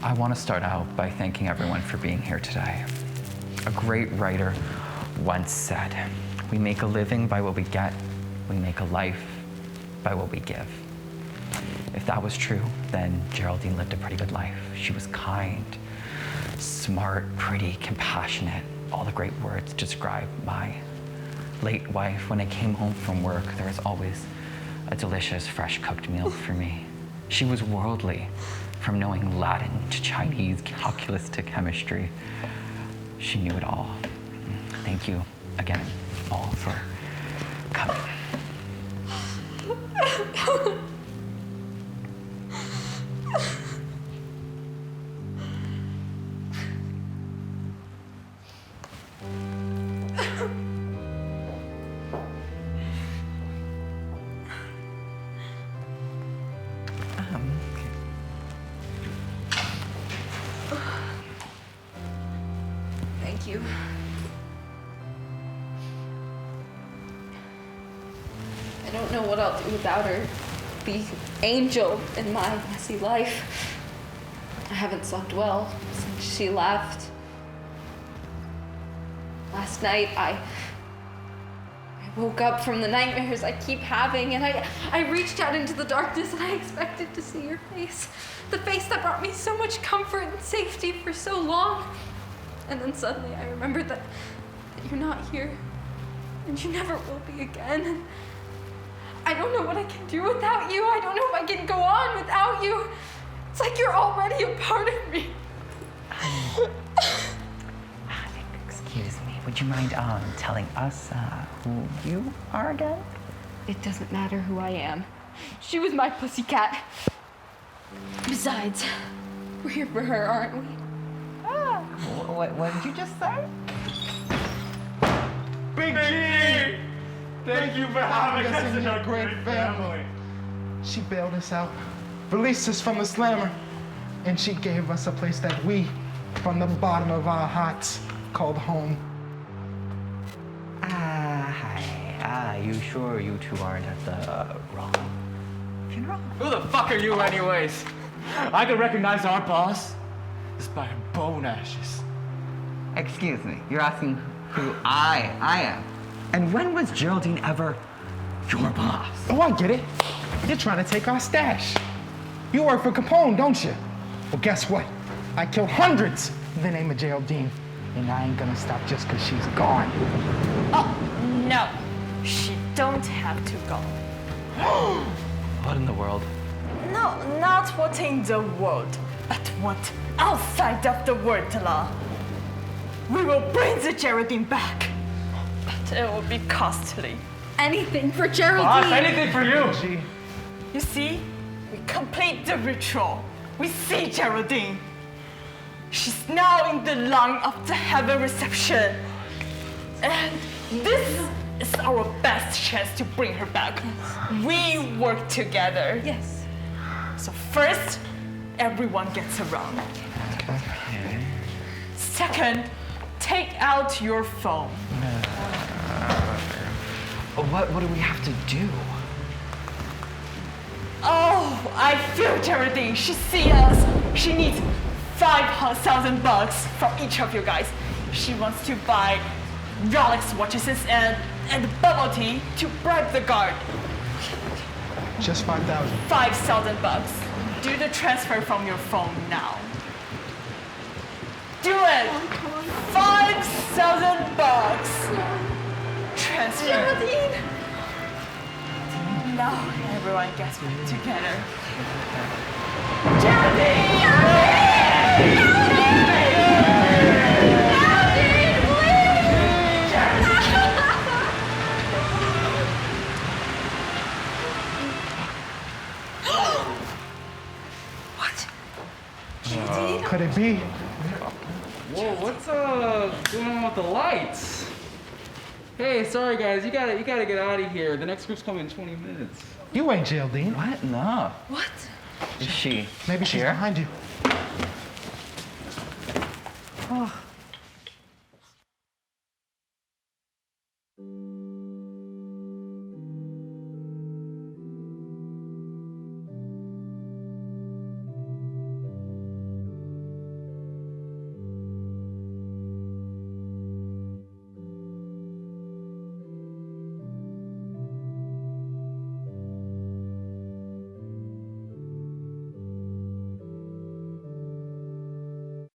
I want to start out by thanking everyone for being here today. A great writer once said, "We make a living by what we get, we make a life by what we give." If that was true, then Geraldine lived a pretty good life. She was kind, smart, pretty, compassionate, all the great words to describe my late wife. When I came home from work, there was always a delicious, fresh cooked meal for me. She was worldly, from knowing Latin to Chinese, calculus to chemistry. She knew it all. Thank you again, all, for coming. Thank you. I don't know what I'll do without her. The angel in my messy life. I haven't slept well since she left. Last night, I woke up from the nightmares I keep having, and I reached out into the darkness and I expected to see your face. The face that brought me so much comfort and safety for so long. And then suddenly I remembered that you're not here, and you never will be again. And I don't know what I can do without you. I don't know if I can go on without you. It's like you're already a part of me. Excuse me, would you mind telling us who you are again? It doesn't matter who I am. She was my pussycat. Besides, we're here for her, aren't we? What did you just say? Big G! Thank you for having us in your great family. She bailed us out, released us from the slammer, and she gave us a place that we, from the bottom of our hearts, called home. Hi. You sure you two aren't at the wrong funeral? Who the fuck are you anyways? I can recognize our boss just by her bone ashes. Excuse me, you're asking who I am. And when was Geraldine ever your boss? Oh, I get it. You're trying to take our stash. You work for Capone, don't you? Well, guess what? I killed hundreds in the name of Geraldine, and I ain't gonna stop just because she's gone. Oh, no. She don't have to go. What in the world? No, not what in the world, but what outside of the world, La. We will bring the Geraldine back, but it will be costly. Anything for Geraldine. Boss, anything for you! She, You see, we complete the ritual. We see Geraldine. She's now in the line of the heaven reception. And this is our best chance to bring her back. We work together. Yes. So first, everyone gets around. Second, take out your phone. What do we have to do? Oh, I feel Geraldine. She sees us. She needs $5,000 from each of you guys. She wants to buy Rolex watches and bubble tea to bribe the guard. just 5,000. $5,000. Do the transfer from your phone now. Do it. $5,000. Transfer. Geraldine. Now everyone gets back together. Geraldine! Could it be? Whoa, what's going on with the lights? Hey, sorry guys, you gotta get out of here. The next group's coming in 20 minutes. You ain't Geraldine. What? No. What? Is she Maybe she's here? behind you. Oh,